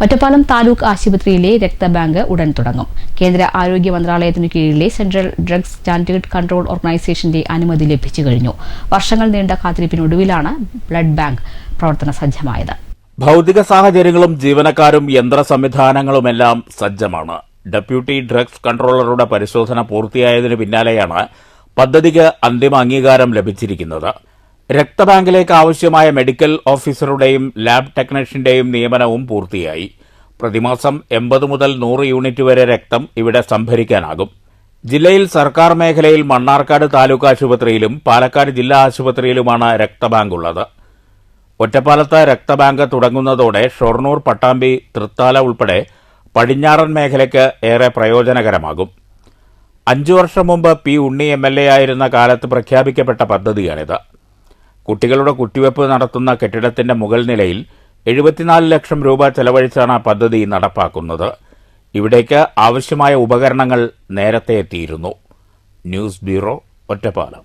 ഒറ്റപ്പാലം താലൂക്ക് ആശുപത്രിയിലെ രക്തബാങ്ക് ഉടൻ തുടങ്ങും. കേന്ദ്ര ആരോഗ്യ മന്ത്രാലയത്തിനു കീഴിലെ സെൻട്രൽ ഡ്രഗ്സ് സ്റ്റാൻഡേർഡ് കൺട്രോൾ ഓർഗനൈസേഷന്റെ അനുമതി ലഭിച്ചു കഴിഞ്ഞു. വർഷങ്ങൾ നീണ്ട കാത്തിരിപ്പിനൊടുവിലാണ് ബ്ലഡ് ബാങ്ക് പ്രവർത്തന സജ്ജമായത്. ഭൌതിക സാഹചര്യങ്ങളും ജീവനക്കാരും യന്ത്ര സംവിധാനങ്ങളുമെല്ലാം സജ്ജമാണ്. ഡെപ്യൂട്ടി ഡ്രഗ്സ് കൺട്രോളറുടെ പരിശോധന പൂർത്തിയായതിനു പിന്നാലെയാണ് പദ്ധതിക്ക് അന്തിമ അംഗീകാരം ലഭിച്ചിരിക്കുന്നത്. രക്തബാങ്കിലേക്ക് ആവശ്യമായ മെഡിക്കൽ ഓഫീസറുടെയും ലാബ് ടെക്നീഷ്യന്റെയും നിയമനവും പൂർത്തിയായി. പ്രതിമാസം 80 മുതൽ 100 യൂണിറ്റ് വരെ രക്തം ഇവിടെ സംഭരിക്കാനാകും. ജില്ലയിൽ സർക്കാർ മേഖലയിൽ മണ്ണാർക്കാട് താലൂക്ക് ആശുപത്രിയിലും പാലക്കാട് ജില്ലാ ആശുപത്രിയിലുമാണ് രക്തബാങ്ക് ഉള്ളത്. ഒറ്റപ്പാലത്ത് രക്തബാങ്ക് തുടങ്ങുന്നതോടെ ഷൊർണൂർ, പട്ടാമ്പി, തൃത്താല ഉൾപ്പെടെ പടിഞ്ഞാറൻ മേഖലയ്ക്ക് ഏറെ പ്രയോജനകരമാകും. 5 വർഷം മുമ്പ് പി ഉണ്ണി MLA ആയിരുന്ന കാലത്ത് പ്രഖ്യാപിക്കപ്പെട്ട പദ്ധതിയാണിത്. കുട്ടികളുടെ കുത്തിവയ്പ് നടത്തുന്ന കെട്ടിടത്തിന്റെ മുകൾ നിലയിൽ 74 ലക്ഷം രൂപ ചെലവഴിച്ചാണ് പദ്ധതി നടപ്പാക്കുന്നത്. ഇവിടേക്ക് ആവശ്യമായ ഉപകരണങ്ങൾ നേരത്തെ എത്തിയിരുന്നു. News bureau, Ottapalam.